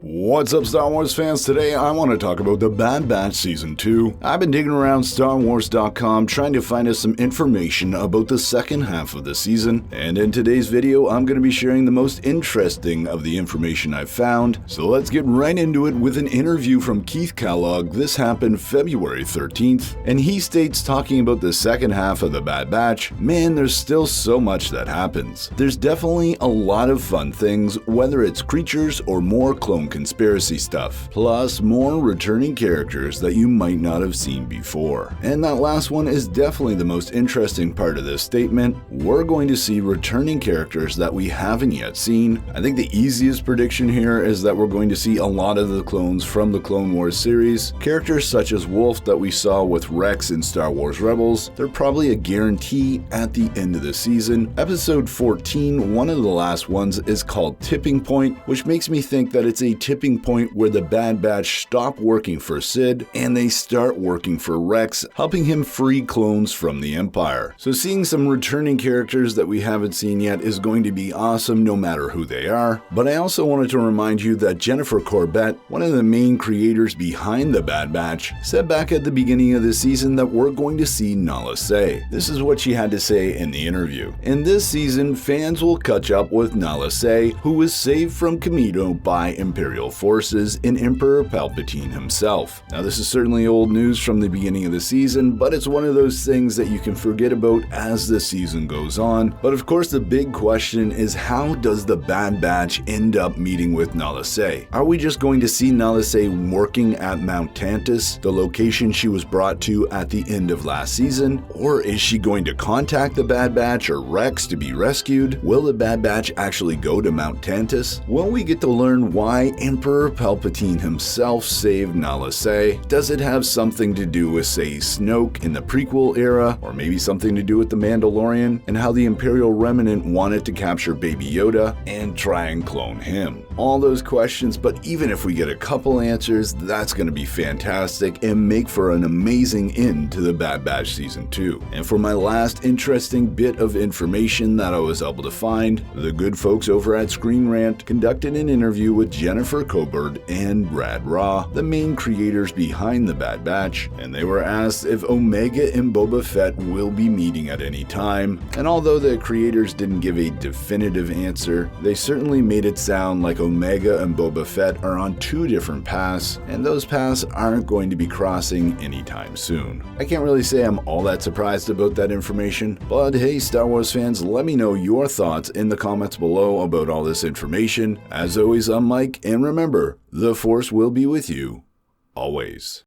What's up, Star Wars fans? Today I want to talk about The Bad Batch Season 2. I've been digging around StarWars.com trying to find us some information about the second half of the season, and in today's video I'm going to be sharing the most interesting of the information I've found. So let's get right into it with an interview from Keith Kellogg. This happened February 13th, and he states, talking about the second half of The Bad Batch, man, there's still so much that happens. There's definitely a lot of fun things, whether it's creatures or more clone conspiracy stuff, plus more returning characters that you might not have seen before. And that last one is definitely the most interesting part of this statement. We're going to see returning characters that we haven't yet seen. I think the easiest prediction here is that we're going to see a lot of the clones from the Clone Wars series. Characters such as Wolf that we saw with Rex in Star Wars Rebels, they're probably a guarantee at the end of the season. Episode 14, one of the last ones, is called Tipping Point, which makes me think that it's a tipping point where the Bad Batch stop working for Sid and they start working for Rex, helping him free clones from the Empire. So seeing some returning characters that we haven't seen yet is going to be awesome no matter who they are. But I also wanted to remind you that Jennifer Corbett, one of the main creators behind the Bad Batch, said back at the beginning of the season that we're going to see Nala Se. This is what she had to say in the interview. In this season, fans will catch up with Nala Se, who was saved from Kamino by Imperial forces and Emperor Palpatine himself. Now, this is certainly old news from the beginning of the season, but it's one of those things that you can forget about as the season goes on. But of course, the big question is, how does the Bad Batch end up meeting with Nala Se? Are we just going to see Nala Se working at Mount Tantus, the location she was brought to at the end of last season? Or is she going to contact the Bad Batch or Rex to be rescued? Will the Bad Batch actually go to Mount Tantus? Will we get to learn why Emperor Palpatine himself saved Nala Se? Does it have something to do with, say, Snoke in the prequel era, or maybe something to do with the Mandalorian and how the Imperial Remnant wanted to capture Baby Yoda and try and clone him? All those questions, but even if we get a couple answers, that's going to be fantastic and make for an amazing end to the Bad Batch Season 2. And for my last interesting bit of information that I was able to find, the good folks over at Screen Rant conducted an interview with Jennifer Coburn and Brad Raw, the main creators behind the Bad Batch, and they were asked if Omega and Boba Fett will be meeting at any time. And although the creators didn't give a definitive answer, they certainly made it sound like Omega and Boba Fett are on two different paths, and those paths aren't going to be crossing anytime soon. I can't really say I'm all that surprised about that information, but hey, Star Wars fans, let me know your thoughts in the comments below about all this information. As always, I'm Mike, and remember, the Force will be with you always.